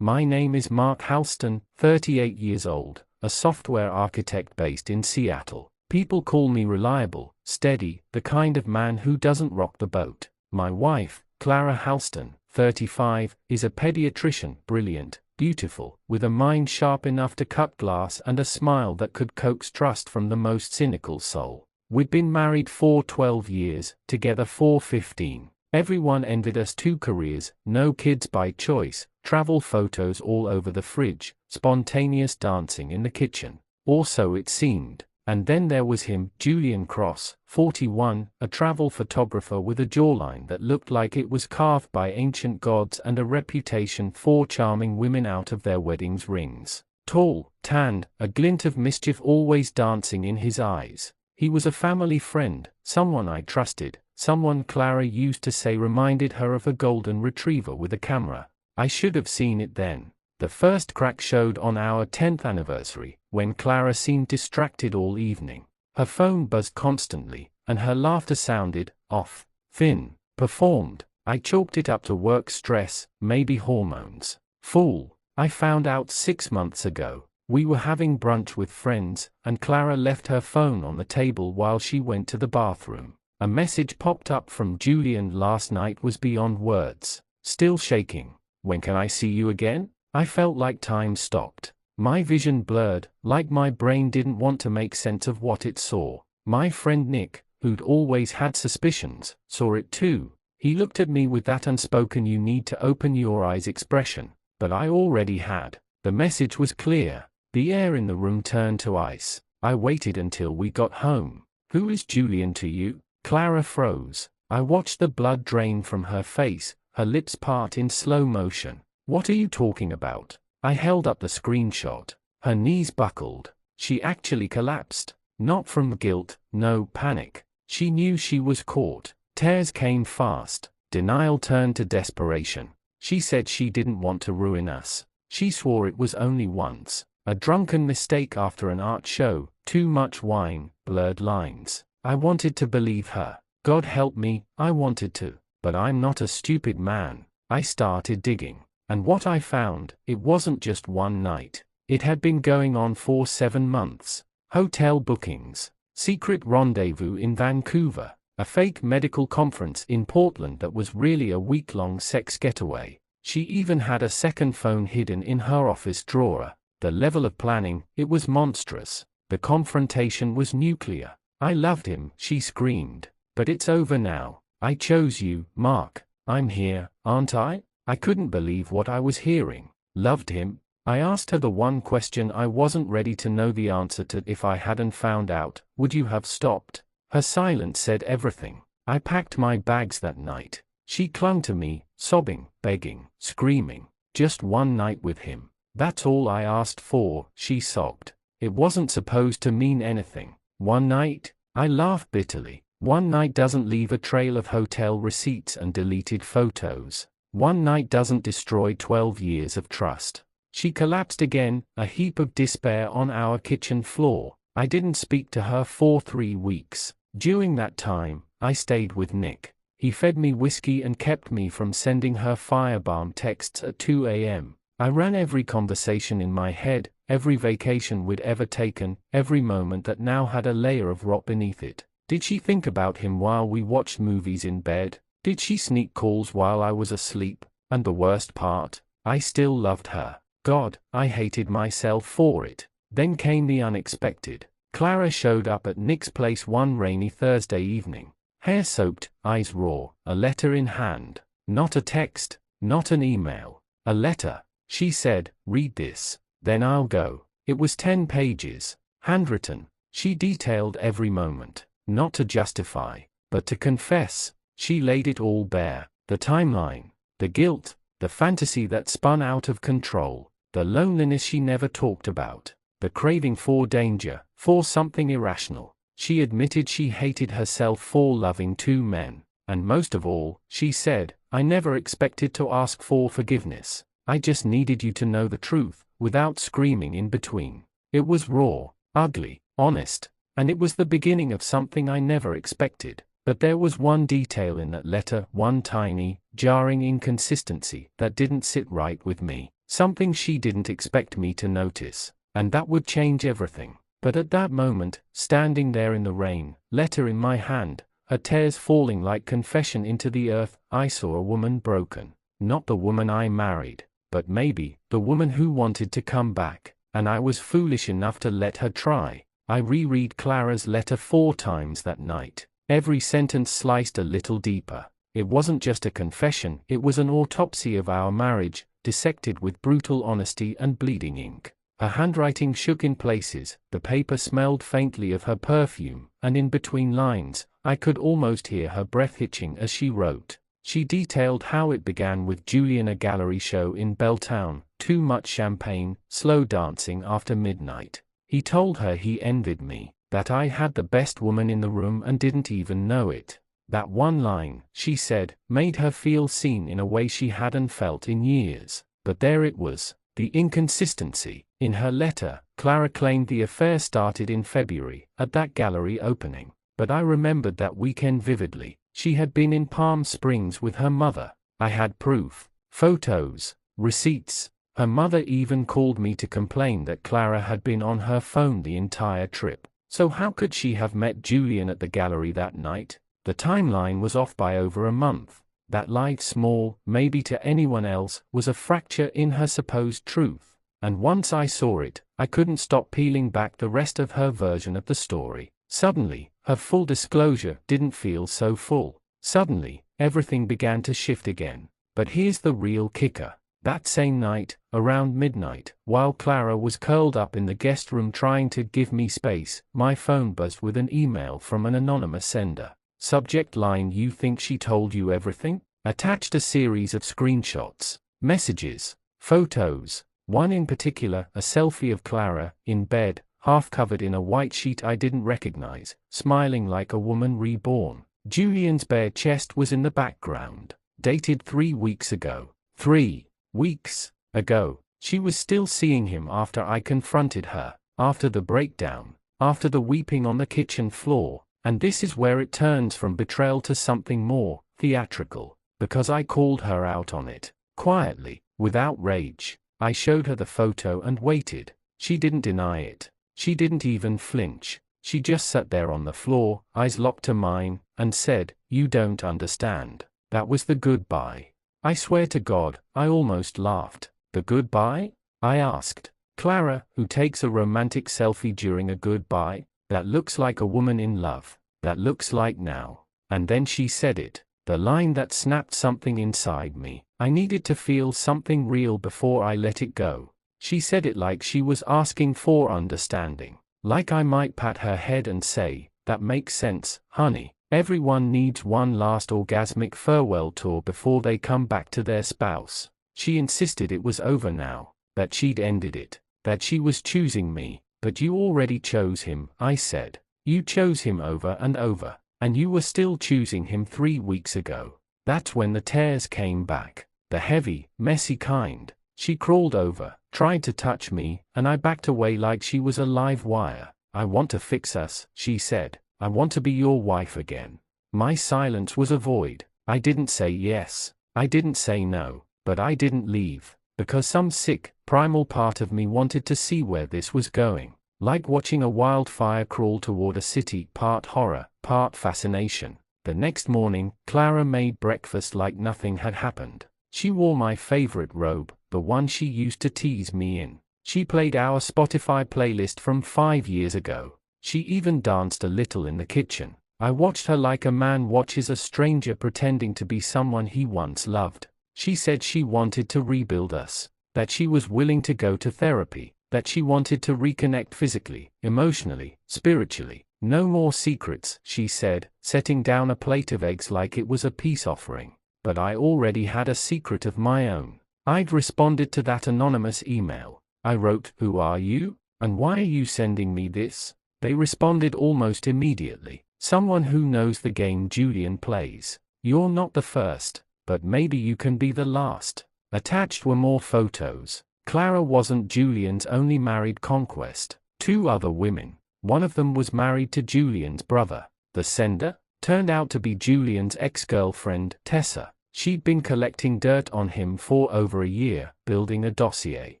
My name is Mark Halston, 38 years old, a software architect based in Seattle. People call me reliable, steady, the kind of man who doesn't rock the boat. My wife, Clara Halston, 35, is a pediatrician, brilliant, beautiful, with a mind sharp enough to cut glass and a smile that could coax trust from the most cynical soul. We'd been married for 12 years, together for 15. Everyone envied us. 2 careers, no kids by choice, travel photos all over the fridge, spontaneous dancing in the kitchen. Or so it seemed. And then there was him, Julian Cross, 41, a travel photographer with a jawline that looked like it was carved by ancient gods and a reputation for charming women out of their weddings' rings. Tall, tanned, a glint of mischief always dancing in his eyes. He was a family friend, someone I trusted, someone Clara used to say reminded her of a golden retriever with a camera. I should have seen it then. The first crack showed on our 10th anniversary, when Clara seemed distracted all evening. Her phone buzzed constantly, and her laughter sounded off, thin, performed. I chalked it up to work stress, maybe hormones. Fool. I found out 6 months ago. We were having brunch with friends, and Clara left her phone on the table while she went to the bathroom. A message popped up from Julian. Last night was beyond words. Still shaking. When can I see you again? I felt like time stopped. My vision blurred, like my brain didn't want to make sense of what it saw. My friend Nick, who'd always had suspicions, saw it too. He looked at me with that unspoken "you need to open your eyes" expression, but I already had. The message was clear. The air in the room turned to ice. I waited until we got home. Who is Julian to you? Clara froze. I watched the blood drain from her face, her lips part in slow motion. What are you talking about? I held up the screenshot. Her knees buckled. She actually collapsed. Not from guilt, no panic. She knew she was caught. Tears came fast. Denial turned to desperation. She said she didn't want to ruin us. She swore it was only once. A drunken mistake after an art show, too much wine, blurred lines. I wanted to believe her. God help me, I wanted to. But I'm not a stupid man. I started digging. And what I found, it wasn't just one night. It had been going on for 7 months. Hotel bookings, secret rendezvous in Vancouver, a fake medical conference in Portland that was really a week-long sex getaway. She even had a second phone hidden in her office drawer. The level of planning, it was monstrous. The confrontation was nuclear. I loved him, she screamed. But it's over now. I chose you, Mark. I'm here, aren't I? I couldn't believe what I was hearing. Loved him? I asked her the one question I wasn't ready to know the answer to. If I hadn't found out, would you have stopped? Her silence said everything. I packed my bags that night. She clung to me, sobbing, begging, screaming. Just one night with him. That's all I asked for, she sobbed. It wasn't supposed to mean anything. One night? I laughed bitterly. One night doesn't leave a trail of hotel receipts and deleted photos. One night doesn't destroy 12 years of trust. She collapsed again, a heap of despair on our kitchen floor. I didn't speak to her for 3 weeks. During that time, I stayed with Nick. He fed me whiskey and kept me from sending her firebomb texts at 2 a.m. I ran every conversation in my head, every vacation we'd ever taken, every moment that now had a layer of rot beneath it. Did she think about him while we watched movies in bed? Did she sneak calls while I was asleep? And the worst part, I still loved her. God, I hated myself for it. Then came the unexpected. Clara showed up at Nick's place one rainy Thursday evening. Hair soaked, eyes raw, a letter in hand. Not a text, not an email. A letter. She said, "Read this. Then I'll go." It was 10 pages. Handwritten. She detailed every moment. Not to justify, but to confess. She laid it all bare. The timeline. The guilt. The fantasy that spun out of control. The loneliness she never talked about. The craving for danger, for something irrational. She admitted she hated herself for loving 2 men. And most of all, she said, "I never expected to ask for forgiveness. I just needed you to know the truth," without screaming in between. It was raw, ugly, honest, and it was the beginning of something I never expected. But there was one detail in that letter, one tiny, jarring inconsistency that didn't sit right with me. something she didn't expect me to notice, and that would change everything. But at that moment, standing there in the rain, letter in my hand, her tears falling like confession into the earth, I saw a woman broken. Not the woman I married, but maybe the woman who wanted to come back, and I was foolish enough to let her try. I reread Clara's letter 4 times that night, every sentence sliced a little deeper. It wasn't just a confession, it was an autopsy of our marriage, dissected with brutal honesty and bleeding ink. Her handwriting shook in places, the paper smelled faintly of her perfume, and in between lines, I could almost hear her breath hitching as she wrote. She detailed how it began with Julian, a gallery show in Belltown, too much champagne, slow dancing after midnight. He told her he envied me, that I had the best woman in the room and didn't even know it. That one line, she said, made her feel seen in a way she hadn't felt in years. But there it was, the inconsistency. In her letter, Clara claimed the affair started in February, at that gallery opening. But I remembered that weekend vividly. She had been in Palm Springs with her mother. I had proof, photos, receipts. Her mother even called me to complain that Clara had been on her phone the entire trip. So how could she have met Julian at the gallery that night? The timeline was off by over a month. That lie, small, maybe to anyone else, was a fracture in her supposed truth. And once I saw it, I couldn't stop peeling back the rest of her version of the story. Suddenly, her full disclosure didn't feel so full. Suddenly, everything began to shift again. But here's the real kicker. That same night, around midnight, while Clara was curled up in the guest room trying to give me space, my phone buzzed with an email from an anonymous sender. Subject line: "You think she told you everything?" Attached a series of screenshots, messages, photos. One in particular, a selfie of Clara, in bed, half covered in a white sheet I didn't recognize, smiling like a woman reborn. Julian's bare chest was in the background. Dated 3 weeks ago. 3 weeks ago. She was still seeing him after I confronted her, after the breakdown, after the weeping on the kitchen floor. And this is where it turns from betrayal to something more theatrical, because I called her out on it, quietly, without rage. I showed her the photo and waited. She didn't deny it. She didn't even flinch. She just sat there on the floor, eyes locked to mine, and said, "You don't understand." That was the goodbye. I swear to God, I almost laughed. The goodbye? I asked. Clara, who takes a romantic selfie during a goodbye, that looks like a woman in love, that looks like now. And then she said it. The line that snapped something inside me. I needed to feel something real before I let it go. She said it like she was asking for understanding. Like I might pat her head and say, "That makes sense, honey. Everyone needs one last orgasmic farewell tour before they come back to their spouse." She insisted it was over now, that she'd ended it, that she was choosing me. "But you already chose him," I said. "You chose him over and over. And you were still choosing him 3 weeks ago." That's when the tears came back. The heavy, messy kind. She crawled over, tried to touch me, and I backed away like she was a live wire. "I want to fix us," she said. "I want to be your wife again." My silence was a void. I didn't say yes. I didn't say no. But I didn't leave. Because some sick, primal part of me wanted to see where this was going. Like watching a wildfire crawl toward a city, part horror, part fascination. The next morning, Clara made breakfast like nothing had happened. She wore my favorite robe, the one she used to tease me in. She played our Spotify playlist from 5 years ago. She even danced a little in the kitchen. I watched her like a man watches a stranger pretending to be someone he once loved. She said she wanted to rebuild us, that she was willing to go to therapy, that she wanted to reconnect physically, emotionally, spiritually. "No more secrets," she said, setting down a plate of eggs like it was a peace offering. But I already had a secret of my own. I'd responded to that anonymous email. I wrote, "Who are you? And why are you sending me this?" They responded almost immediately. "Someone who knows the game Julian plays. You're not the first, but maybe you can be the last." Attached were more photos. Clara wasn't Julian's only married conquest. 2 other women. One of them was married to Julian's brother. The sender turned out to be Julian's ex-girlfriend, Tessa. She'd been collecting dirt on him for over a year, building a dossier.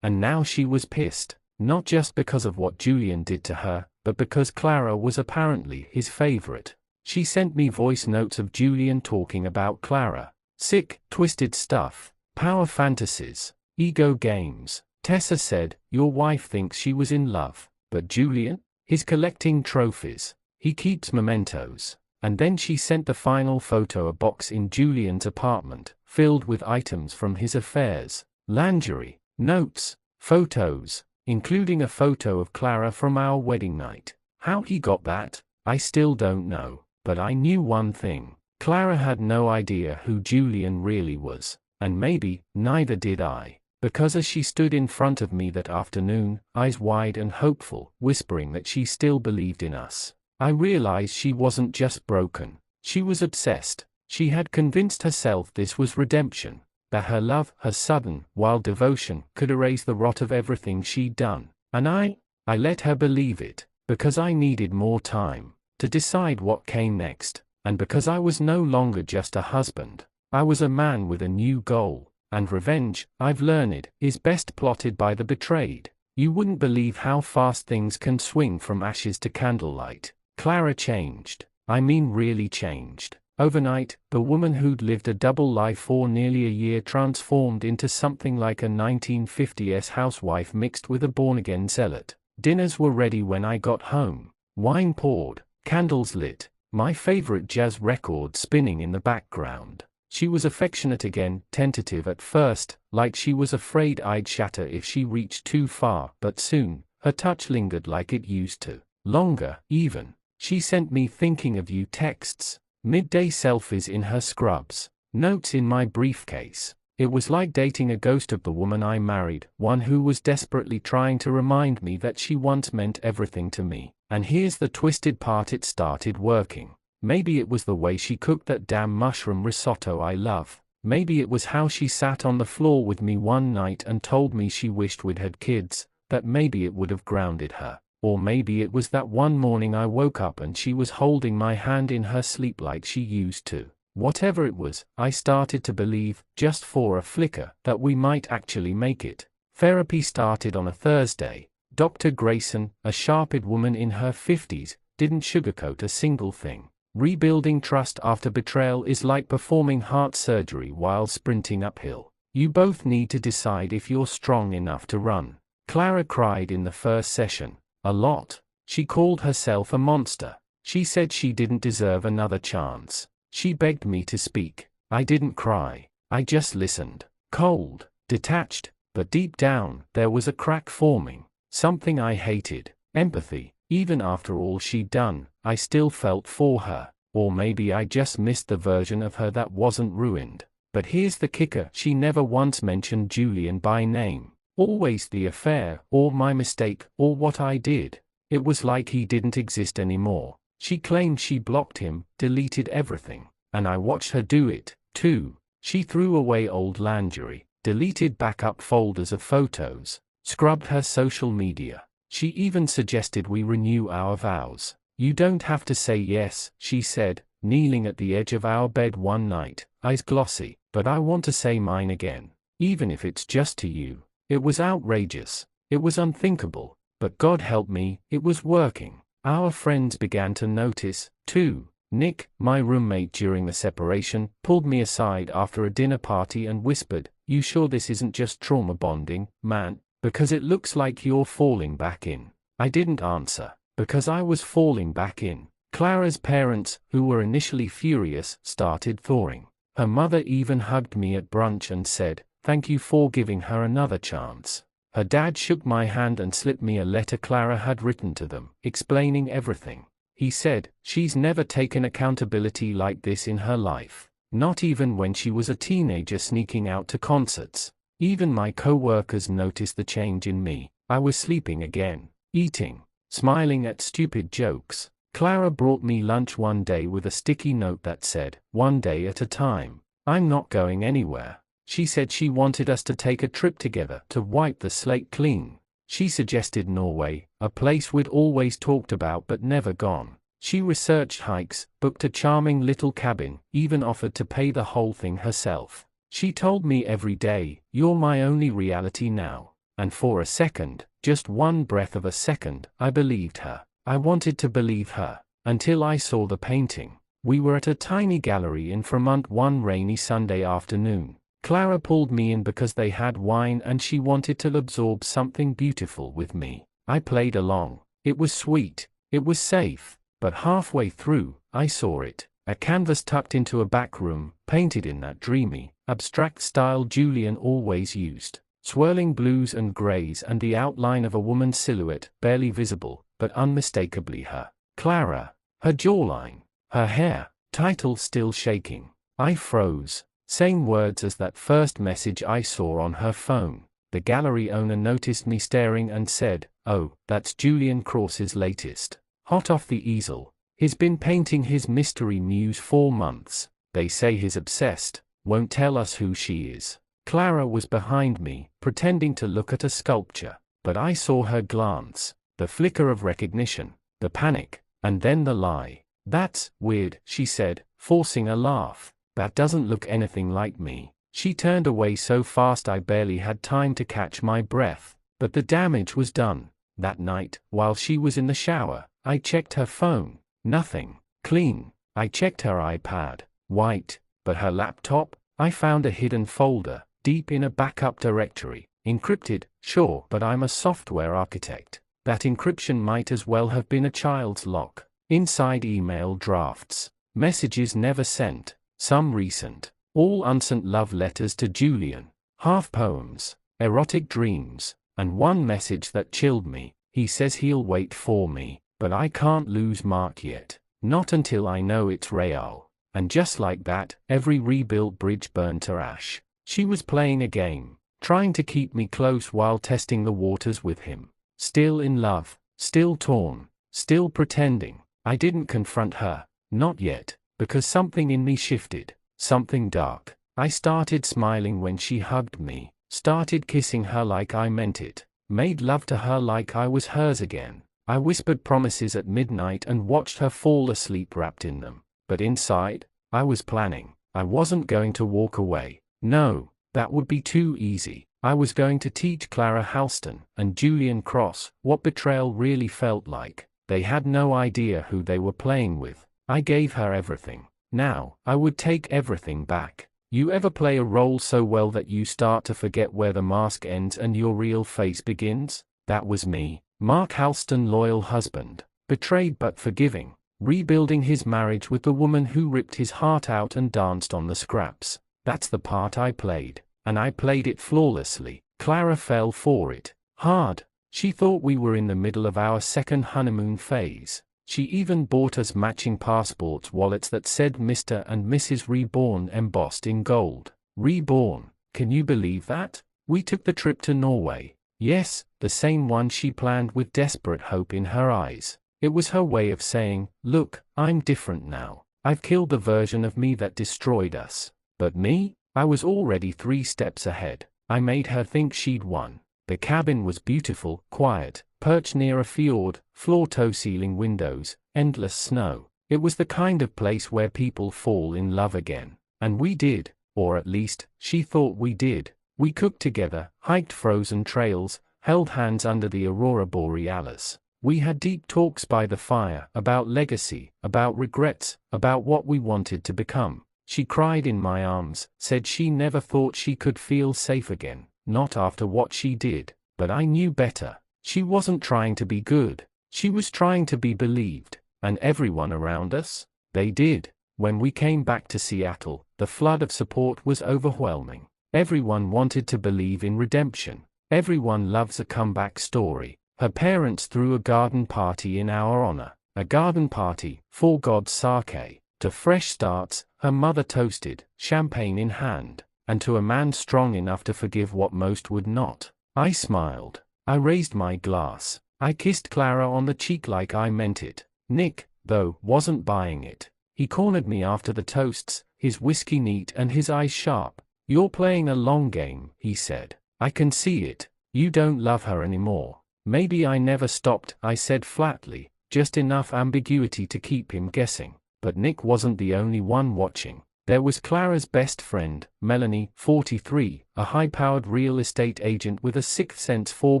And now she was pissed, not just because of what Julian did to her, but because Clara was apparently his favorite. She sent me voice notes of Julian talking about Clara. Sick, twisted stuff. Power fantasies. Ego games. Tessa said, your wife thinks she was in love. But Julian? He's collecting trophies. He keeps mementos. And then she sent the final photo, a box in Julian's apartment, filled with items from his affairs. Lingerie, notes, photos, including a photo of Clara from our wedding night. How he got that, I still don't know. But I knew one thing. Clara had no idea who Julian really was. And maybe, neither did I. Because as she stood in front of me that afternoon, eyes wide and hopeful, whispering that she still believed in us, I realized she wasn't just broken. She was obsessed. She had convinced herself this was redemption. That her love, her sudden, wild devotion, could erase the rot of everything she'd done. And I let her believe it. Because I needed more time to decide what came next. And because I was no longer just a husband. I was a man with a new goal. And revenge, I've learned, is best plotted by the betrayed. You wouldn't believe how fast things can swing from ashes to candlelight. Clara changed. I mean really changed. Overnight, the woman who'd lived a double life for nearly a year transformed into something like a 1950s housewife mixed with a born-again zealot. Dinners were ready when I got home. Wine poured, candles lit, my favorite jazz record spinning in the background. She was affectionate again, tentative at first, like she was afraid I'd shatter if she reached too far, but soon, her touch lingered like it used to. Longer, even. She sent me thinking of you texts, midday selfies in her scrubs, notes in my briefcase. It was like dating a ghost of the woman I married, one who was desperately trying to remind me that she once meant everything to me. And here's the twisted part, it started working. Maybe it was the way she cooked that damn mushroom risotto I love. Maybe it was how she sat on the floor with me one night and told me she wished we'd had kids, that maybe it would have grounded her. Or maybe it was that one morning I woke up and she was holding my hand in her sleep like she used to. Whatever it was, I started to believe, just for a flicker, that we might actually make it. Therapy started on a Thursday. Dr. Grayson, a sharp-eyed woman in her 50s, didn't sugarcoat a single thing. Rebuilding trust after betrayal is like performing heart surgery while sprinting uphill. You both need to decide if you're strong enough to run. Clara cried in the first session. A lot. She called herself a monster. She said she didn't deserve another chance. She begged me to speak. I didn't cry. I just listened. Cold, detached, but deep down, there was a crack forming. Something I hated. Empathy. Even after all she'd done, I still felt for her. Or maybe I just missed the version of her that wasn't ruined. But here's the kicker, she never once mentioned Julian by name. Always the affair, or my mistake, or what I did. It was like he didn't exist anymore. She claimed she blocked him, deleted everything. And I watched her do it, too. She threw away old lingerie, deleted backup folders of photos, scrubbed her social media. She even suggested we renew our vows. You don't have to say yes, she said, kneeling at the edge of our bed one night, eyes glossy, but I want to say mine again. Even if it's just to you. It was outrageous. It was unthinkable. But God help me, it was working. Our friends began to notice, too. Nick, my roommate during the separation, pulled me aside after a dinner party and whispered, "You sure this isn't just trauma bonding, man? Because it looks like you're falling back in." I didn't answer, because I was falling back in. Clara's parents, who were initially furious, started thawing. Her mother even hugged me at brunch and said, "Thank you for giving her another chance." Her dad shook my hand and slipped me a letter Clara had written to them, explaining everything. He said, "She's never taken accountability like this in her life. Not even when she was a teenager sneaking out to concerts. Even my co-workers noticed the change in me. I was sleeping again, eating, smiling at stupid jokes." Clara brought me lunch one day with a sticky note that said, "One day at a time. I'm not going anywhere." She said she wanted us to take a trip together to wipe the slate clean. She suggested Norway, a place we'd always talked about but never gone. She researched hikes, booked a charming little cabin, even offered to pay the whole thing herself. She told me every day, "You're my only reality now." And for a second, just one breath of a second, I believed her. I wanted to believe her, until I saw the painting. We were at a tiny gallery in Fremont one rainy Sunday afternoon. Clara pulled me in because they had wine and she wanted to absorb something beautiful with me. I played along. It was sweet. It was safe. But halfway through, I saw it. A canvas tucked into a back room, painted in that dreamy, abstract style Julian always used. Swirling blues and grays and the outline of a woman's silhouette, barely visible, but unmistakably her. Clara. Her jawline. Her hair. Title still shaking. I froze. Same words as that first message I saw on her phone. The gallery owner noticed me staring and said, "Oh, that's Julian Cross's latest. Hot off the easel. He's been painting his mystery muse 4 months. They say he's obsessed. Won't tell us who she is." Clara was behind me, pretending to look at a sculpture. But I saw her glance. The flicker of recognition. The panic. And then the lie. "That's weird," she said, forcing a laugh. "That doesn't look anything like me." She turned away so fast I barely had time to catch my breath. But the damage was done. That night, while she was in the shower, I checked her phone. Nothing. Clean. I checked her iPad. White. But her laptop? I found a hidden folder, deep in a backup directory. Encrypted, sure, but I'm a software architect. That encryption might as well have been a child's lock. Inside email drafts. Messages never sent. Some recent. All unsent love letters to Julian. Half poems. Erotic dreams. And one message that chilled me. He says he'll wait for me, but I can't lose Mark yet. Not until I know it's real. And just like that, every rebuilt bridge burned to ash. She was playing a game. Trying to keep me close while testing the waters with him. Still in love. Still torn. Still pretending. I didn't confront her. Not yet. Because something in me shifted. Something dark. I started smiling when she hugged me. Started kissing her like I meant it. Made love to her like I was hers again. I whispered promises at midnight and watched her fall asleep wrapped in them. But inside, I was planning. I wasn't going to walk away. No, that would be too easy. I was going to teach Clara Halston and Julian Cross what betrayal really felt like. They had no idea who they were playing with. I gave her everything. Now, I would take everything back. You ever play a role so well that you start to forget where the mask ends and your real face begins? That was me. Mark Halston, loyal husband. Betrayed but forgiving. Rebuilding his marriage with the woman who ripped his heart out and danced on the scraps. That's the part I played. And I played it flawlessly. Clara fell for it. Hard. She thought we were in the middle of our second honeymoon phase. She even bought us matching passports wallets that said Mr. and Mrs. Reborn embossed in gold. Reborn. Can you believe that? We took the trip to Norway. Yes, the same one she planned with desperate hope in her eyes. It was her way of saying, "Look, I'm different now. I've killed the version of me that destroyed us." But me? I was already 3 steps ahead. I made her think she'd won. The cabin was beautiful, quiet, perched near a fjord, floor-to-ceiling windows, endless snow. It was the kind of place where people fall in love again. And we did, or at least, she thought we did. We cooked together, hiked frozen trails, held hands under the aurora borealis. We had deep talks by the fire, about legacy, about regrets, about what we wanted to become. She cried in my arms, said she never thought she could feel safe again. Not after what she did. But I knew better. She wasn't trying to be good. She was trying to be believed. And everyone around us? They did. When we came back to Seattle, the flood of support was overwhelming. Everyone wanted to believe in redemption. Everyone loves a comeback story. Her parents threw a garden party in our honor. A garden party, for God's sake. To fresh starts, her mother toasted, champagne in hand. And to a man strong enough to forgive what most would not. I smiled. I raised my glass. I kissed Clara on the cheek like I meant it. Nick, though, wasn't buying it. He cornered me after the toasts, his whiskey neat and his eyes sharp. "You're playing a long game," he said. "I can see it. You don't love her anymore." "Maybe I never stopped," I said flatly. just enough ambiguity to keep him guessing. But Nick wasn't the only one watching. There was Clara's best friend, Melanie, 43, a high-powered real estate agent with a sixth sense for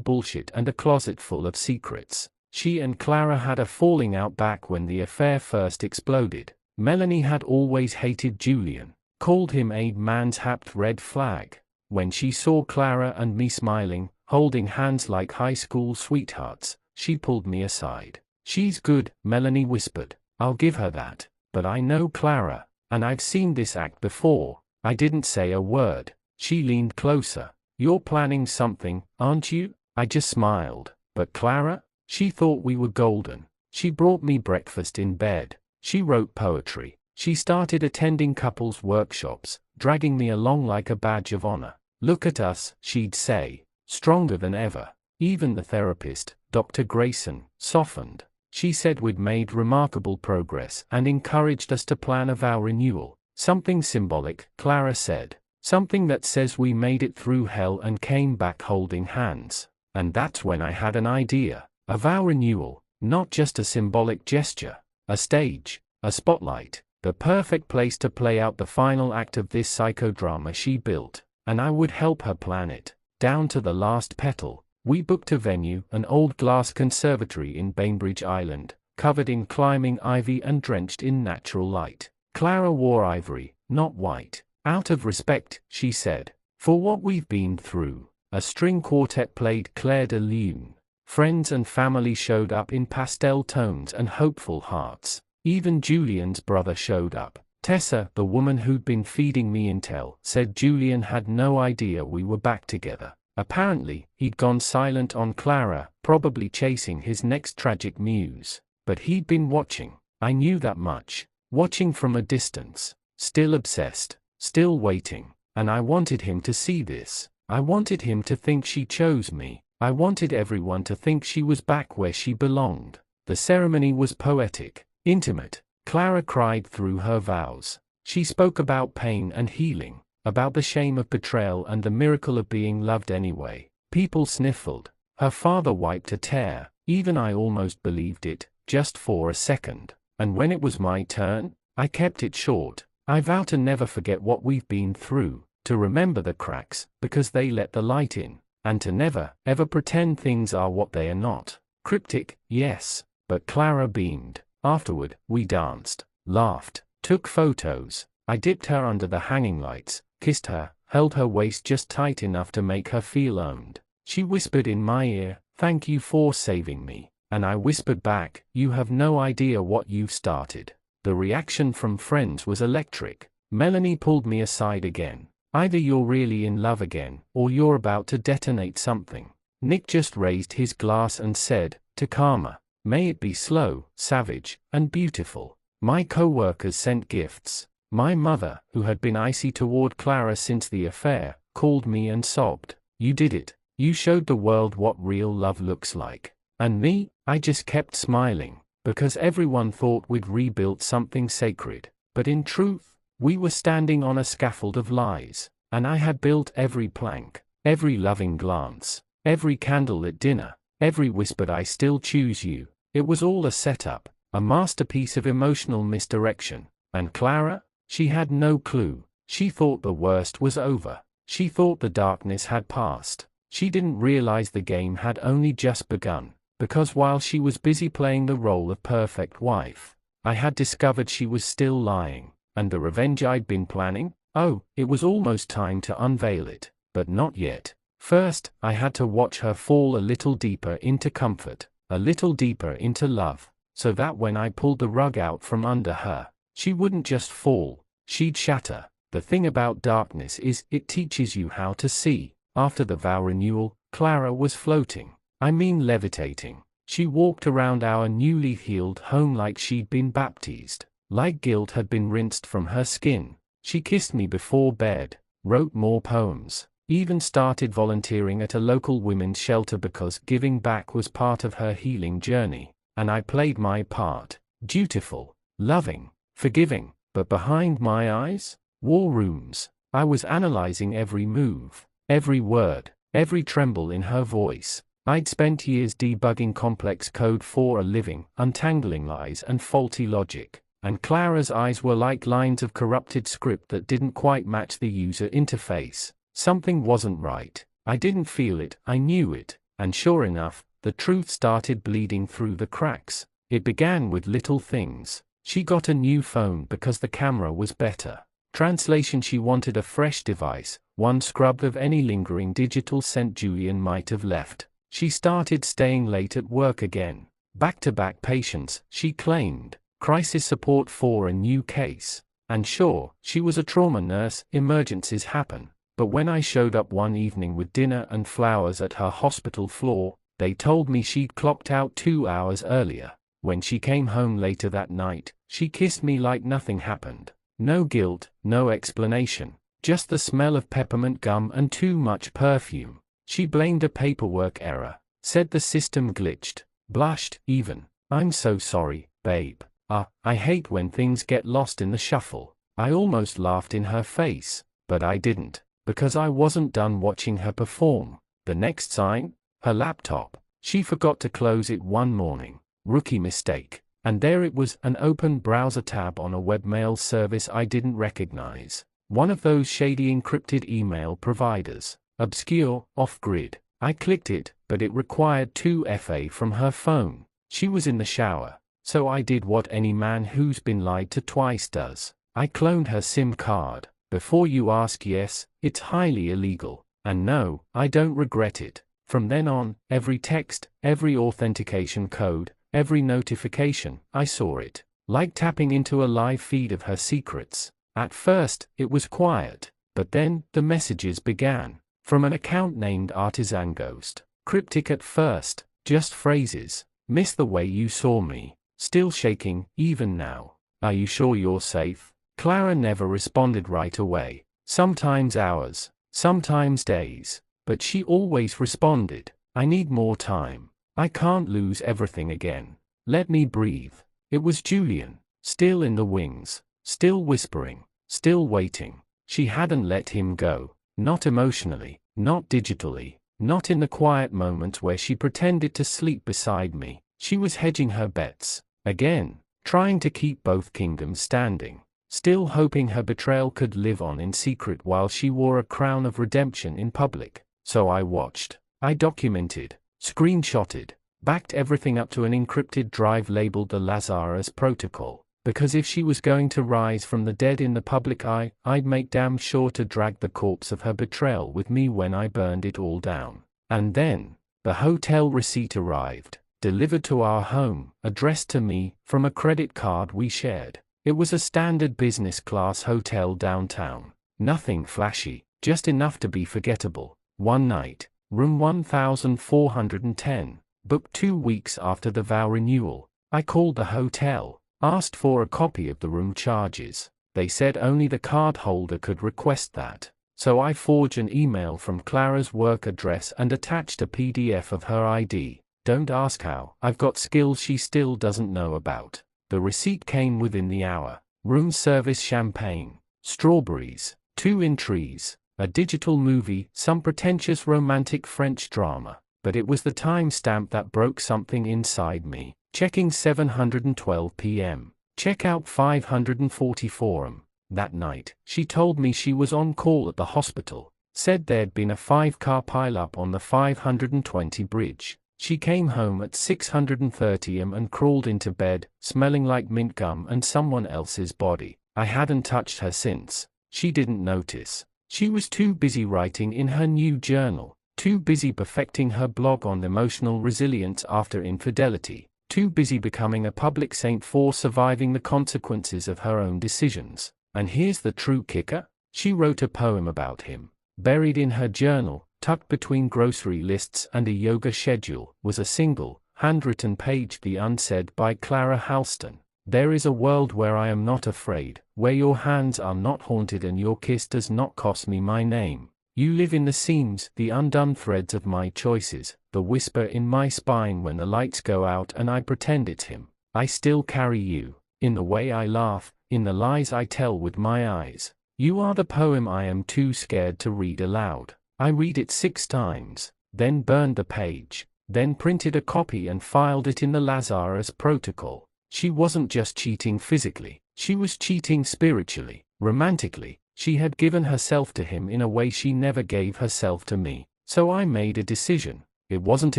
bullshit and a closet full of secrets. She and Clara had a falling out back when the affair first exploded. Melanie had always hated Julian, called him a man's-happed red flag. When she saw Clara and me smiling, holding hands like high school sweethearts, she pulled me aside. "She's good," Melanie whispered. "I'll give her that. But I know Clara, and I've seen this act before." I didn't say a word. She leaned closer. "You're planning something, aren't you?" I just smiled. "But Clara? She thought we were golden. She brought me breakfast in bed. She wrote poetry. She started attending couples workshops, dragging me along like a badge of honor. Look at us," she'd say, "stronger than ever." Even the therapist, Dr. Grayson, softened. She said we'd made remarkable progress and encouraged us to plan a vow renewal. "Something symbolic," Clara said. "Something that says we made it through hell and came back holding hands." And that's when I had an idea. A vow renewal, not just a symbolic gesture. A stage, a spotlight, the perfect place to play out the final act of this psychodrama she built. And I would help her plan it, down to the last petal. We booked a venue, an old glass conservatory in Bainbridge Island, covered in climbing ivy and drenched in natural light. Clara wore ivory, not white. "Out of respect," she said, "for what we've been through." A string quartet played Clair de Lune. Friends and family showed up in pastel tones and hopeful hearts. Even Julian's brother showed up. Tessa, the woman who'd been feeding me intel, said Julian had no idea we were back together. Apparently, he'd gone silent on Clara, probably chasing his next tragic muse. But he'd been watching. I knew that much. Watching from a distance. Still obsessed. Still waiting. And I wanted him to see this. I wanted him to think she chose me. I wanted everyone to think she was back where she belonged. The ceremony was poetic, intimate. Clara cried through her vows. She spoke about pain and healing, about the shame of betrayal and the miracle of being loved anyway. People sniffled. Her father wiped a tear. Even I almost believed it, just for a second. And when it was my turn, I kept it short. I vow to never forget what we've been through, to remember the cracks, because they let the light in, and to never, ever pretend things are what they are not. Cryptic, yes, but Clara beamed. Afterward, we danced, laughed, took photos. I dipped her under the hanging lights, kissed her, held her waist just tight enough to make her feel owned. She whispered in my ear, "Thank you for saving me." And I whispered back, "You have no idea what you've started." The reaction from friends was electric. Melanie pulled me aside again. "Either you're really in love again, or you're about to detonate something." Nick just raised his glass and said, "To karma. May it be slow, savage, and beautiful." My co-workers sent gifts. My mother, who had been icy toward Clara since the affair, called me and sobbed. "You did it. You showed the world what real love looks like." And me, I just kept smiling, because everyone thought we'd rebuilt something sacred. But in truth, we were standing on a scaffold of lies. And I had built every plank, every loving glance, every candlelit dinner, every whispered "I still choose you." It was all a setup, a masterpiece of emotional misdirection. And Clara? She had no clue. She thought the worst was over. She thought the darkness had passed. She didn't realize the game had only just begun. Because while she was busy playing the role of perfect wife, I had discovered she was still lying. And the revenge I'd been planning? Oh, it was almost time to unveil it. But not yet. First, I had to watch her fall a little deeper into comfort, a little deeper into love, so that when I pulled the rug out from under her, she wouldn't just fall, she'd shatter. The thing about darkness is, it teaches you how to see. After the vow renewal, Clara was floating. I mean levitating. She walked around our newly healed home like she'd been baptized, like guilt had been rinsed from her skin. She kissed me before bed, wrote more poems, even started volunteering at a local women's shelter because giving back was part of her healing journey. And I played my part. Dutiful, loving, forgiving. But behind my eyes? War rooms. I was analyzing every move, every word, every tremble in her voice. I'd spent years debugging complex code for a living, untangling lies and faulty logic, and Clara's eyes were like lines of corrupted script that didn't quite match the user interface. Something wasn't right. I didn't feel it, I knew it, and sure enough, the truth started bleeding through the cracks. It began with little things. She got a new phone because the camera was better. Translation: she wanted a fresh device, one scrubbed of any lingering digital scent Julian might have left. She started staying late at work again. Back-to-back patients, she claimed. Crisis support for a new case. And sure, she was a trauma nurse, emergencies happen. But when I showed up one evening with dinner and flowers at her hospital floor, they told me she'd clocked out 2 hours earlier. When she came home later that night, she kissed me like nothing happened. No guilt, no explanation, just the smell of peppermint gum and too much perfume. She blamed a paperwork error, said the system glitched, blushed even. "I'm so sorry, babe. I hate when things get lost in the shuffle." I almost laughed in her face, but I didn't, because I wasn't done watching her perform. The next sign? Her laptop. She forgot to close it one morning. Rookie mistake. And there it was, an open browser tab on a webmail service I didn't recognize. One of those shady encrypted email providers. Obscure, off-grid. I clicked it, but it required 2FA from her phone. She was in the shower. So I did what any man who's been lied to twice does. I cloned her SIM card. Before you ask, yes, it's highly illegal. And no, I don't regret it. From then on, every text, every authentication code, every notification, I saw it. Like tapping into a live feed of her secrets. At first, it was quiet. But then, the messages began. From an account named Artisan Ghost. Cryptic at first, just phrases. "Miss the way you saw me. Still shaking, even now. Are you sure you're safe?" Clara never responded right away. Sometimes hours, sometimes days. But she always responded. "I need more time. I can't lose everything again. Let me breathe." It was Julian. Still in the wings. Still whispering. Still waiting. She hadn't let him go. Not emotionally, not digitally, not in the quiet moments where she pretended to sleep beside me. She was hedging her bets. Again, trying to keep both kingdoms standing. Still hoping her betrayal could live on in secret while she wore a crown of redemption in public. So I watched. I documented, screenshotted, backed everything up to an encrypted drive labeled the Lazarus Protocol. Because if she was going to rise from the dead in the public eye, I'd make damn sure to drag the corpse of her betrayal with me when I burned it all down. And then, the hotel receipt arrived, delivered to our home, addressed to me, from a credit card we shared. It was a standard business class hotel downtown. Nothing flashy, just enough to be forgettable. One night, room 1410, booked 2 weeks after the vow renewal. I called the hotel. Asked for a copy of the room charges. They said only the card holder could request that. So I forged an email from Clara's work address and attached a PDF of her ID. Don't ask how. I've got skills she still doesn't know about. The receipt came within the hour. Room service champagne, strawberries, 2 in trees, a digital movie, some pretentious romantic French drama. But it was the timestamp that broke something inside me. Checking 7:12 p.m. Checkout 544 That night, she told me she was on call at the hospital. Said there'd been a 5-car pileup on the 520 bridge. She came home at 6:30 and crawled into bed, smelling like mint gum and someone else's body. I hadn't touched her since. She didn't notice. She was too busy writing in her new journal. Too busy perfecting her blog on emotional resilience after infidelity. Too busy becoming a public saint for surviving the consequences of her own decisions. And here's the true kicker. She wrote a poem about him. Buried in her journal, tucked between grocery lists and a yoga schedule, was a single, handwritten page, The Unsaid by Clara Halston. There is a world where I am not afraid, where your hands are not haunted and your kiss does not cost me my name. You live in the seams, the undone threads of my choices, the whisper in my spine when the lights go out and I pretend it's him. I still carry you, in the way I laugh, in the lies I tell with my eyes. You are the poem I am too scared to read aloud. I read it 6 times, then burned the page. then printed a copy and filed it in the Lazarus Protocol. She wasn't just cheating physically, she was cheating spiritually, romantically. She had given herself to him in a way she never gave herself to me. So I made a decision. It wasn't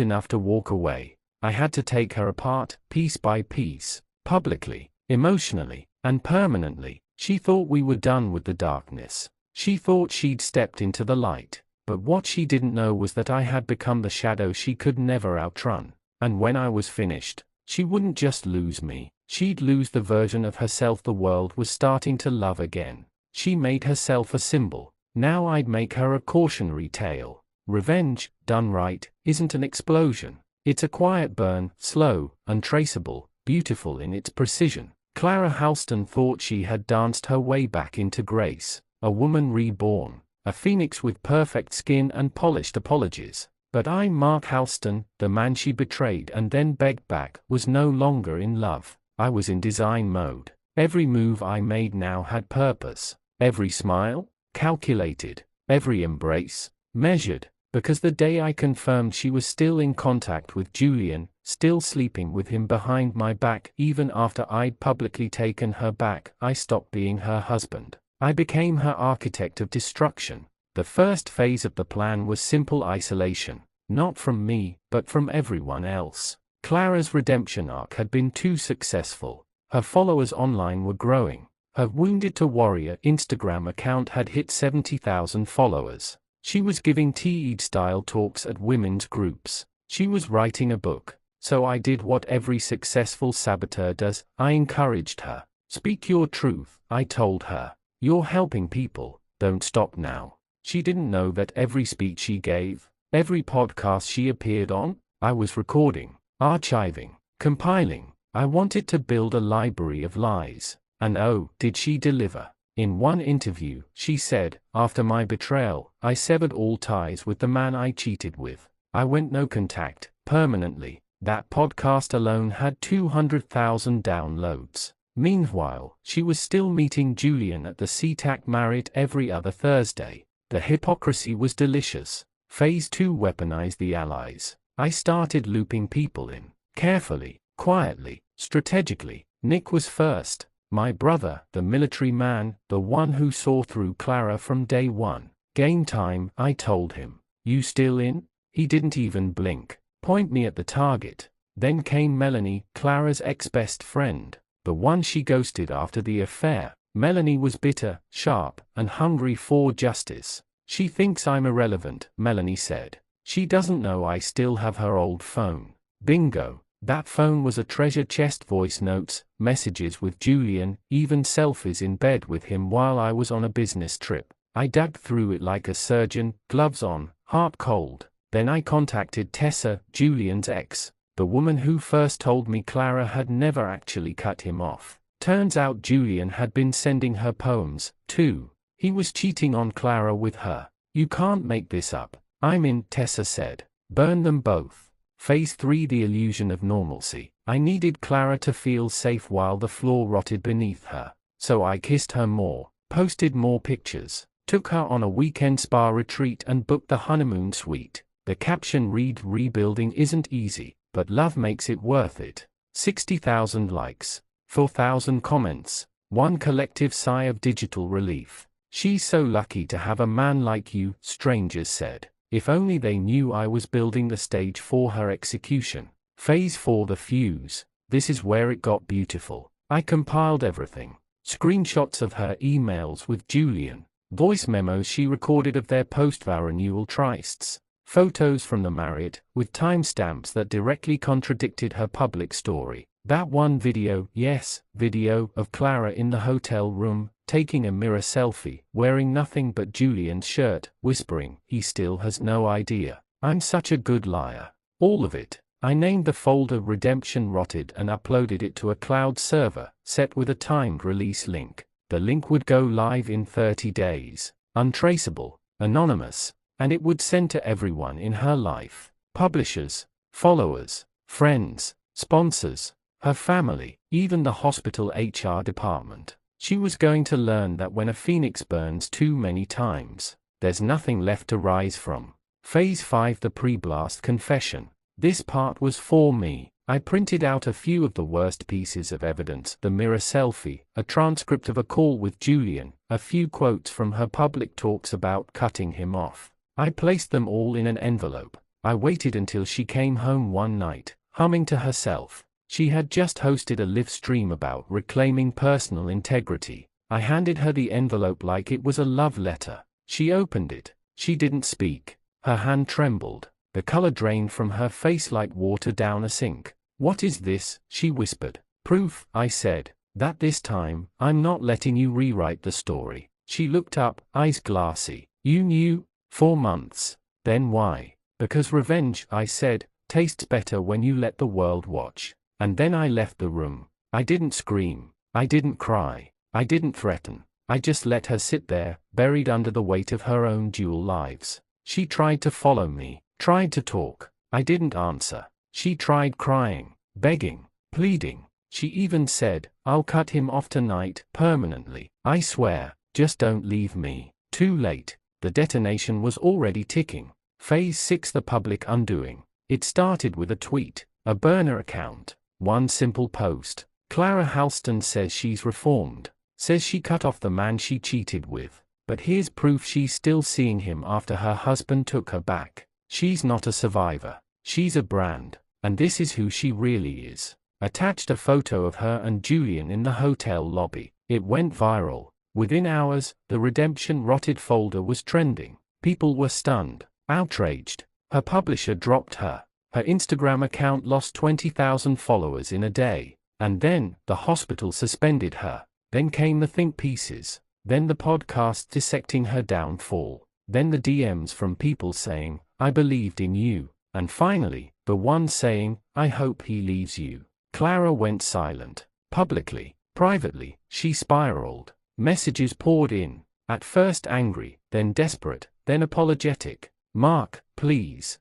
enough to walk away. I had to take her apart, piece by piece, publicly, emotionally, and permanently. She thought we were done with the darkness. She thought she'd stepped into the light. But what she didn't know was that I had become the shadow she could never outrun. And when I was finished, she wouldn't just lose me, she'd lose the version of herself the world was starting to love again. She made herself a symbol. Now I'd make her a cautionary tale. Revenge, done right, isn't an explosion. It's a quiet burn, slow, untraceable, beautiful in its precision. Clara Halston thought she had danced her way back into grace, a woman reborn, a phoenix with perfect skin and polished apologies. But I, Mark Halston, the man she betrayed and then begged back, was no longer in love. I was in design mode. Every move I made now had purpose. Every smile, calculated. Every embrace, measured. Because the day I confirmed she was still in contact with Julian, still sleeping with him behind my back, even after I'd publicly taken her back, I stopped being her husband. I became her architect of destruction. The first phase of the plan was simple isolation, not from me, but from everyone else. Clara's redemption arc had been too successful. Her followers online were growing. Her Wounded to Warrior Instagram account had hit 70,000 followers. She was giving TED-style talks at women's groups. She was writing a book. So I did what every successful saboteur does. I encouraged her. Speak your truth, I told her. You're helping people, don't stop now. She didn't know that every speech she gave, every podcast she appeared on, I was recording, archiving, compiling. I wanted to build a library of lies. And oh, did she deliver. In one interview, she said, after my betrayal, I severed all ties with the man I cheated with. I went no contact, permanently. That podcast alone had 200,000 downloads. Meanwhile, she was still meeting Julian at the SeaTac Marriott every other Thursday. The hypocrisy was delicious. Phase 2 weaponized the allies. I started looping people in. Carefully, quietly, strategically. Nick was first. My brother, the military man, the one who saw through Clara from day one. Game time, I told him. You still in? He didn't even blink. Point me at the target. Then came Melanie, Clara's ex-best friend. The one she ghosted after the affair. Melanie was bitter, sharp, and hungry for justice. She thinks I'm irrelevant, Melanie said. She doesn't know I still have her old phone. Bingo. That phone was a treasure chest, voice notes, messages with Julian, even selfies in bed with him while I was on a business trip. I dug through it like a surgeon, gloves on, heart cold. Then I contacted Tessa, Julian's ex, the woman who first told me Clara had never actually cut him off. Turns out Julian had been sending her poems, too. He was cheating on Clara with her. You can't make this up. I'm in, Tessa said. Burn them both. Phase 3, the illusion of normalcy. I needed Clara to feel safe while the floor rotted beneath her. So I kissed her more, posted more pictures, took her on a weekend spa retreat and booked the honeymoon suite. The caption read, rebuilding isn't easy, but love makes it worth it. 60,000 likes, 4,000 comments, one collective sigh of digital relief. She's so lucky to have a man like you, strangers said. If only they knew I was building the stage for her execution. Phase 4, the fuse. This is where it got beautiful. I compiled everything. Screenshots of her emails with Julian. Voice memos she recorded of their post-vow renewal trysts. Photos from the Marriott, with timestamps that directly contradicted her public story. That one video, yes, video, of Clara in the hotel room, taking a mirror selfie, wearing nothing but Julian's shirt, whispering, he still has no idea. I'm such a good liar. All of it. I named the folder Redemption Rotted and uploaded it to a cloud server, set with a timed release link. The link would go live in 30 days. Untraceable, anonymous, and it would send to everyone in her life. Publishers, followers, friends, sponsors, her family, even the hospital HR department. She was going to learn that when a phoenix burns too many times, there's nothing left to rise from. Phase 5, the pre-blast confession. This part was for me. I printed out a few of the worst pieces of evidence: the mirror selfie, a transcript of a call with Julian, a few quotes from her public talks about cutting him off. I placed them all in an envelope. I waited until she came home one night, humming to herself. She had just hosted a live stream about reclaiming personal integrity. I handed her the envelope like it was a love letter. She opened it. She didn't speak. Her hand trembled. The color drained from her face like water down a sink. "What is this?" she whispered. "Proof," I said, "that this time, I'm not letting you rewrite the story." She looked up, eyes glassy. "You knew?" "4 months." "Then why?" "Because revenge," I said, "tastes better when you let the world watch." And then I left the room. I didn't scream. I didn't cry. I didn't threaten. I just let her sit there, buried under the weight of her own dual lives. She tried to follow me, tried to talk. I didn't answer. She tried crying, begging, pleading. She even said, "I'll cut him off tonight, permanently. I swear, just don't leave me." Too late. The detonation was already ticking. Phase 6: the public undoing. It started with a tweet, a burner account, one simple post. Clara Halston says she's reformed, says she cut off the man she cheated with. But here's proof she's still seeing him after her husband took her back. She's not a survivor. She's a brand. And this is who she really is. Attached a photo of her and Julian in the hotel lobby. It went viral. Within hours, the redemption rotted folder was trending. People were stunned, outraged. Her publisher dropped her. Her Instagram account lost 20,000 followers in a day. And then, the hospital suspended her. Then came the think pieces. Then the podcast dissecting her downfall. Then the DMs from people saying, "I believed in you." And finally, the one saying, "I hope he leaves you." Clara went silent. Publicly. Privately, she spiraled. Messages poured in. At first angry, then desperate, then apologetic. "Mark, please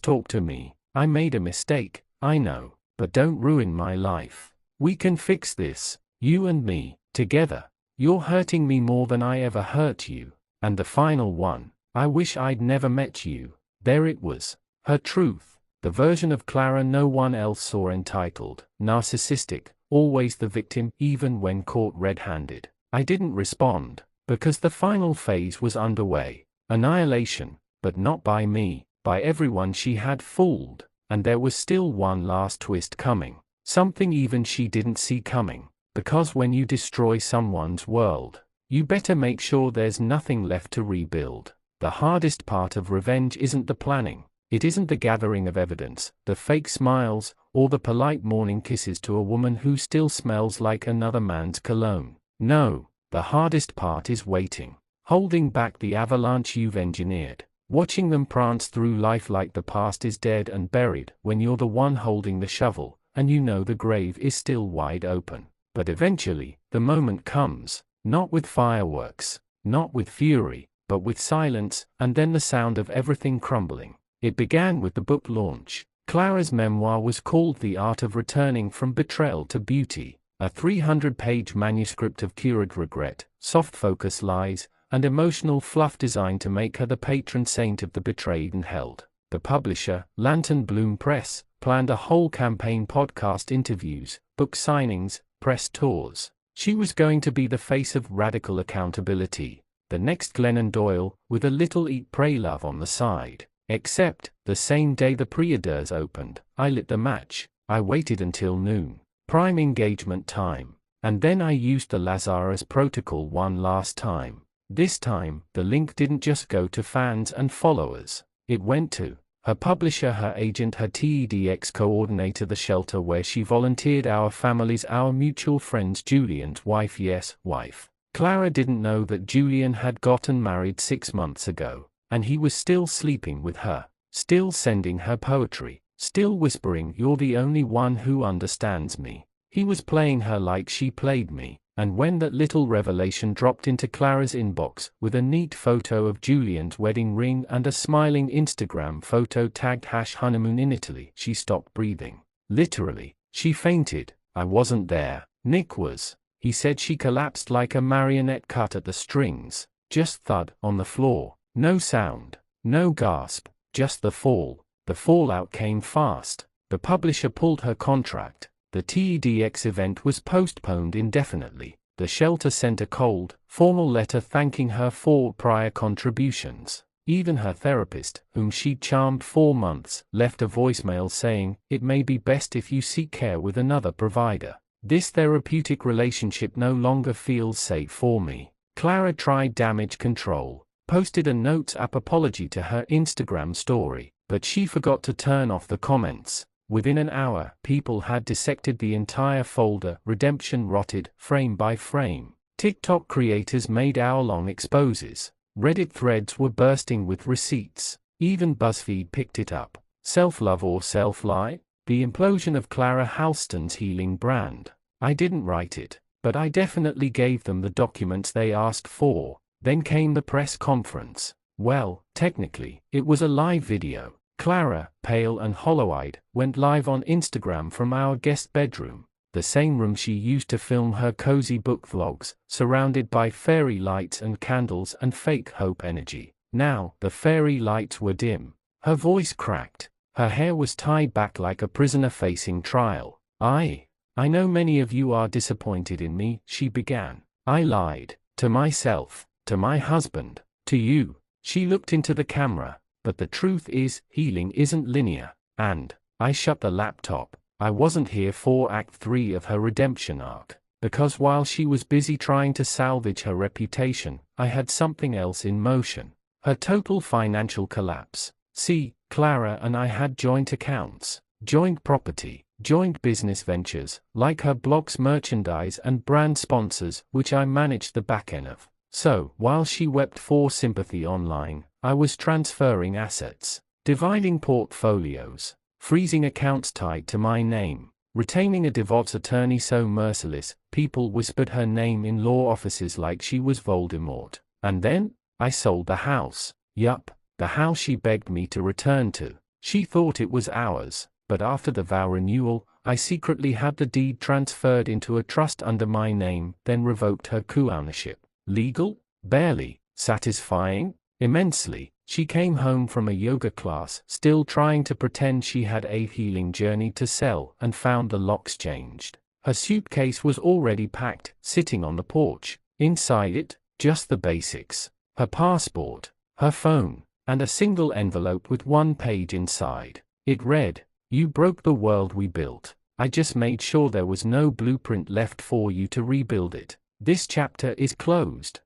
talk to me. I made a mistake, I know. But don't ruin my life. We can fix this. You and me, together. You're hurting me more than I ever hurt you." And the final one, "I wish I'd never met you." There it was. Her truth. The version of Clara no one else saw. Entitled, narcissistic, always the victim, even when caught red-handed. I didn't respond, because the final phase was underway. Annihilation, but not by me, by everyone she had fooled. And there was still one last twist coming. Something even she didn't see coming. Because when you destroy someone's world, you better make sure there's nothing left to rebuild. The hardest part of revenge isn't the planning. It isn't the gathering of evidence, the fake smiles, or the polite morning kisses to a woman who still smells like another man's cologne. No, the hardest part is waiting. Holding back the avalanche you've engineered. Watching them prance through life like the past is dead and buried when you're the one holding the shovel, and you know the grave is still wide open. But eventually, the moment comes, not with fireworks, not with fury, but with silence, and then the sound of everything crumbling. It began with the book launch. Clara's memoir was called The Art of Returning from Betrayal to Beauty, a 300-page manuscript of cured regret, soft-focus lies, and emotional fluff designed to make her the patron saint of the betrayed and held. The publisher, Lantern Bloom Press, planned a whole campaign: podcast interviews, book signings, press tours. She was going to be the face of radical accountability. The next Glennon Doyle, with a little Eat Pray Love on the side. Except, the same day the pre-orders opened, I lit the match. I waited until noon. Prime engagement time. And then I used the Lazarus protocol one last time. This time, the link didn't just go to fans and followers. It went to her publisher, her agent, her TEDx coordinator, the shelter where she volunteered, our families, our mutual friends, Julian's wife. Yes, wife. Clara didn't know that Julian had gotten married 6 months ago, and he was still sleeping with her, still sending her poetry, still whispering, "You're the only one who understands me." He was playing her like she played me. And when that little revelation dropped into Clara's inbox, with a neat photo of Julian's wedding ring and a smiling Instagram photo tagged #honeymoon in Italy, she stopped breathing. Literally, she fainted. I wasn't there. Nick was. He said she collapsed like a marionette cut at the strings. Just thud on the floor. No sound. No gasp. Just the fall. The fallout came fast. The publisher pulled her contract. The TEDx event was postponed indefinitely. The shelter sent a cold, formal letter thanking her for prior contributions. Even her therapist, whom she'd charmed 4 months, left a voicemail saying, "It may be best if you seek care with another provider. This therapeutic relationship no longer feels safe for me." Clara tried damage control, posted a Notes app apology to her Instagram story, but she forgot to turn off the comments. Within an hour, people had dissected the entire folder, redemption rotted, frame by frame. TikTok creators made hour-long exposes. Reddit threads were bursting with receipts. Even BuzzFeed picked it up. Self-love or self-lie? The implosion of Clara Halston's healing brand. I didn't write it, but I definitely gave them the documents they asked for. Then came the press conference. Well, technically, it was a live video. Clara, pale and hollow-eyed, went live on Instagram from our guest bedroom, the same room she used to film her cozy book vlogs, surrounded by fairy lights and candles and fake hope energy. Now, the fairy lights were dim. Her voice cracked. Her hair was tied back like a prisoner facing trial. I know many of you are disappointed in me," she began. "I lied. To myself, to my husband, to you." She looked into the camera. "But the truth is, healing isn't linear." And I shut the laptop. I wasn't here for Act 3 of her redemption arc, because while she was busy trying to salvage her reputation, I had something else in motion. Her total financial collapse. See, Clara and I had joint accounts, joint property, joint business ventures, like her blog's merchandise and brand sponsors, which I managed the back end of. So, while she wept for sympathy online, I was transferring assets, dividing portfolios, freezing accounts tied to my name, retaining a divorce attorney so merciless, people whispered her name in law offices like she was Voldemort. And then, I sold the house. Yup, the house she begged me to return to. She thought it was ours, but after the vow renewal, I secretly had the deed transferred into a trust under my name, then revoked her co-ownership. Legal? Barely. Satisfying? Immensely. She came home from a yoga class, still trying to pretend she had a healing journey to sell, and found the locks changed. Her suitcase was already packed, sitting on the porch. Inside it, just the basics. Her passport, her phone, and a single envelope with one page inside. It read, "You broke the world we built. I just made sure there was no blueprint left for you to rebuild it. This chapter is closed."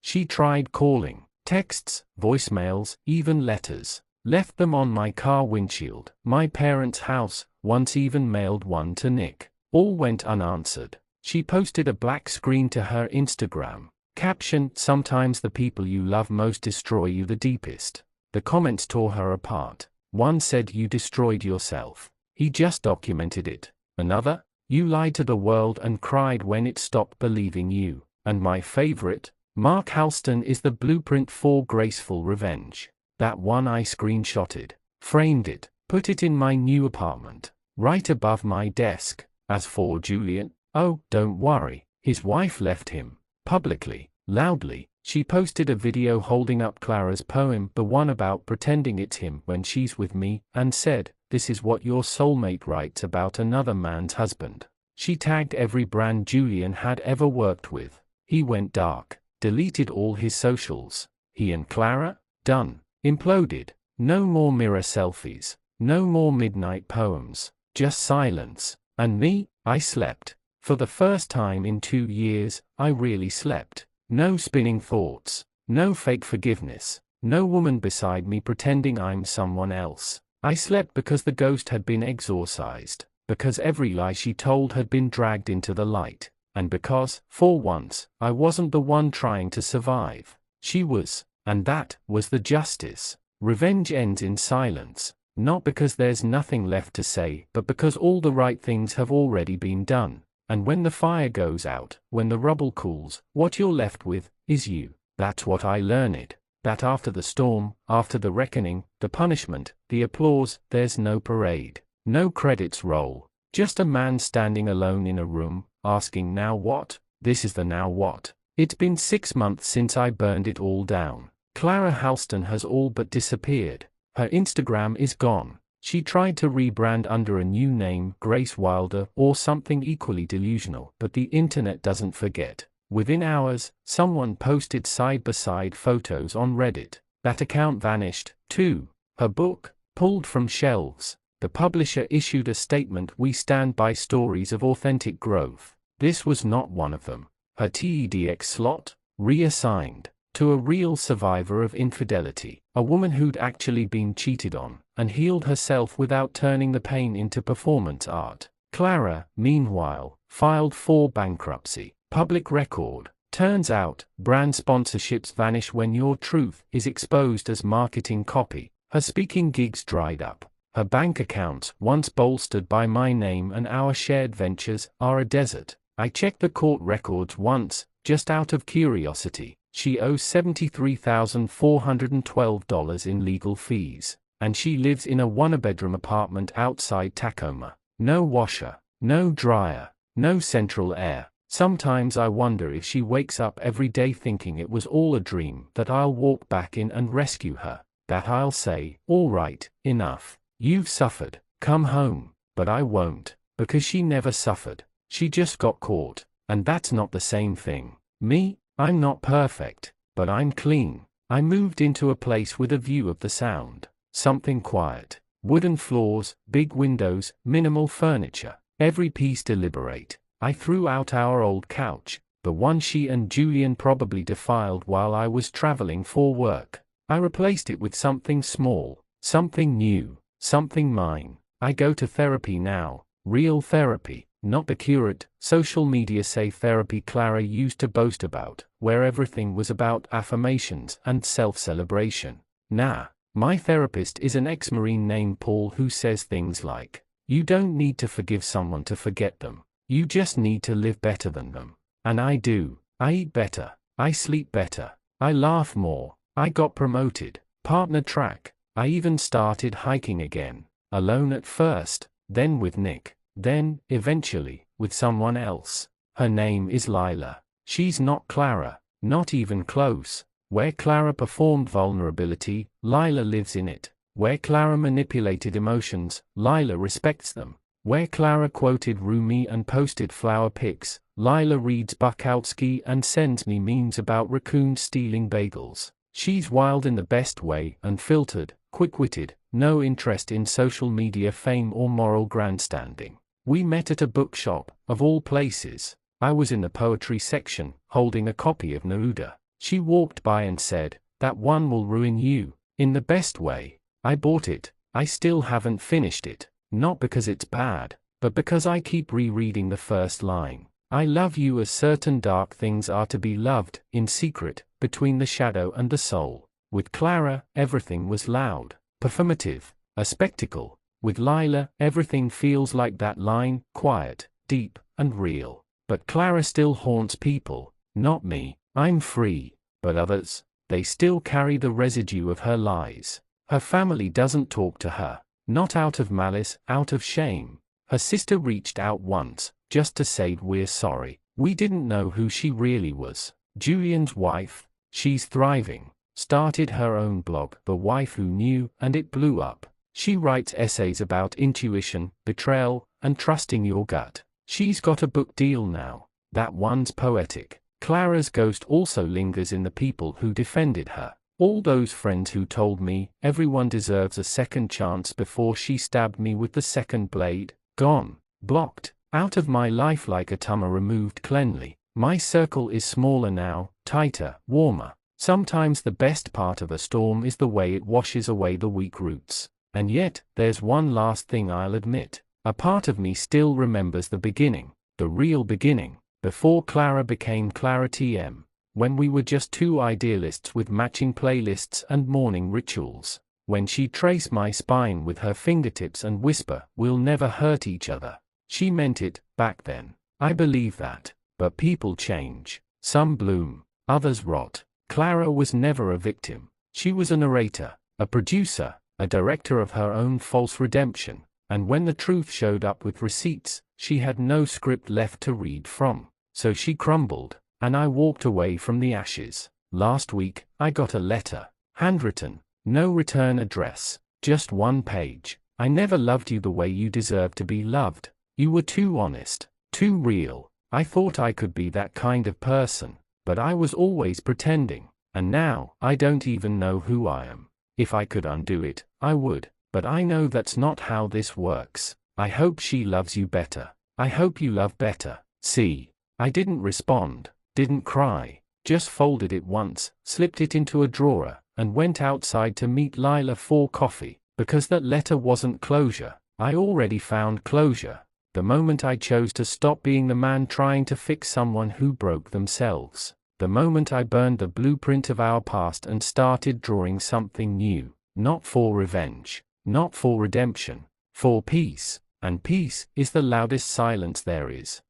She tried calling. Texts, voicemails, even letters. Left them on my car windshield, my parents' house, once even mailed one to Nick. All went unanswered. She posted a black screen to her Instagram. Caption, "Sometimes the people you love most destroy you the deepest." The comments tore her apart. One said, "You destroyed yourself. He just documented it." Another, "You lied to the world and cried when it stopped believing you." And my favorite, "Mark Halston is the blueprint for graceful revenge." That one I screenshotted, framed it, put it in my new apartment, right above my desk. As for Julian, oh, don't worry, his wife left him. Publicly, loudly, she posted a video holding up Clara's poem, the one about pretending it's him when she's with me, and said, "This is what your soulmate writes about another man's husband." She tagged every brand Julian had ever worked with. He went dark. Deleted all his socials. He and Clara? Done. Imploded. No more mirror selfies. No more midnight poems. Just silence. And me? I slept. For the first time in 2 years, I really slept. No spinning thoughts. No fake forgiveness. No woman beside me pretending I'm someone else. I slept because the ghost had been exorcised. Because every lie she told had been dragged into the light. And because, for once, I wasn't the one trying to survive. She was, and that was the justice. Revenge ends in silence, not because there's nothing left to say, but because all the right things have already been done. And when the fire goes out, when the rubble cools, what you're left with is you. That's what I learned. That after the storm, after the reckoning, the punishment, the applause, there's no parade. No credits roll. Just a man standing alone in a room, asking, "Now what?" This is the now what. It's been 6 months since I burned it all down. Clara Halston has all but disappeared. Her Instagram is gone. She tried to rebrand under a new name, Grace Wilder, or something equally delusional, but the internet doesn't forget. Within hours, someone posted side-by-side photos on Reddit. That account vanished, too. Her book, pulled from shelves. The publisher issued a statement: "We stand by stories of authentic growth." This was not one of them. Her TEDx slot, reassigned to a real survivor of infidelity, a woman who'd actually been cheated on, and healed herself without turning the pain into performance art. Clara, meanwhile, filed for bankruptcy. Public record. Turns out, brand sponsorships vanish when your truth is exposed as marketing copy. Her speaking gigs dried up. Her bank accounts, once bolstered by my name and our shared ventures, are a desert. I checked the court records once, just out of curiosity. She owes $73,412 in legal fees, and she lives in a one-bedroom apartment outside Tacoma. No washer, no dryer, no central air. Sometimes I wonder if she wakes up every day thinking it was all a dream, that I'll walk back in and rescue her, that I'll say, "All right, enough. You've suffered, come home." But I won't, because she never suffered. She just got caught, and that's not the same thing. Me? I'm not perfect, but I'm clean. I moved into a place with a view of the Sound. Something quiet. Wooden floors, big windows, minimal furniture. Every piece deliberate. I threw out our old couch, the one she and Julian probably defiled while I was traveling for work. I replaced it with something small, something new, something mine. I go to therapy now, real therapy. Not the curate, social media safe therapy Clara used to boast about, where everything was about affirmations and self-celebration. Nah, my therapist is an ex-Marine named Paul who says things like, "You don't need to forgive someone to forget them. You just need to live better than them." And I do. I eat better. I sleep better. I laugh more. I got promoted. Partner track. I even started hiking again. Alone at first, then with Nick. Then, eventually, with someone else. Her name is Lila. She's not Clara, not even close. Where Clara performed vulnerability, Lila lives in it. Where Clara manipulated emotions, Lila respects them. Where Clara quoted Rumi and posted flower pics, Lila reads Bukowski and sends me memes about raccoons stealing bagels. She's wild in the best way, unfiltered, quick-witted, no interest in social media fame or moral grandstanding. We met at a bookshop, of all places. I was in the poetry section, holding a copy of Neruda. She walked by and said, "That one will ruin you," in the best way. I bought it. I still haven't finished it. Not because it's bad, but because I keep rereading the first line. I love you as certain dark things are to be loved, in secret, between the shadow and the soul. With Clara, everything was loud, performative, a spectacle. With Lila, everything feels like that line, quiet, deep, and real. But Clara still haunts people, not me. I'm free, but others, they still carry the residue of her lies. Her family doesn't talk to her, not out of malice, out of shame. Her sister reached out once, just to say we're sorry. We didn't know who she really was. Julian's wife, she's thriving, started her own blog, The Wife Who Knew, and it blew up. She writes essays about intuition, betrayal, and trusting your gut. She's got a book deal now. That one's poetic. Clara's ghost also lingers in the people who defended her. All those friends who told me everyone deserves a second chance before she stabbed me with the second blade. Gone. Blocked. Out of my life like a tumor removed cleanly. My circle is smaller now, tighter, warmer. Sometimes the best part of a storm is the way it washes away the weak roots. And yet, there's one last thing I'll admit. A part of me still remembers the beginning, the real beginning, before Clara became Clara TM, when we were just two idealists with matching playlists and morning rituals. When she traced my spine with her fingertips and whisper, "We'll never hurt each other." She meant it, back then. I believe that. But people change. Some bloom, others rot. Clara was never a victim. She was a narrator, a producer, a director of her own false redemption, and when the truth showed up with receipts, she had no script left to read from. So she crumbled, and I walked away from the ashes. Last week, I got a letter. Handwritten, no return address. Just one page. I never loved you the way you deserve to be loved. You were too honest, too real. I thought I could be that kind of person, but I was always pretending. And now, I don't even know who I am. If I could undo it, I would, but I know that's not how this works. I hope she loves you better. I hope you love better. See? I didn't respond, didn't cry, just folded it once, slipped it into a drawer, and went outside to meet Lila for coffee, because that letter wasn't closure. I already found closure. The moment I chose to stop being the man trying to fix someone who broke themselves. The moment I burned the blueprint of our past and started drawing something new, not for revenge, not for redemption, for peace, and peace is the loudest silence there is.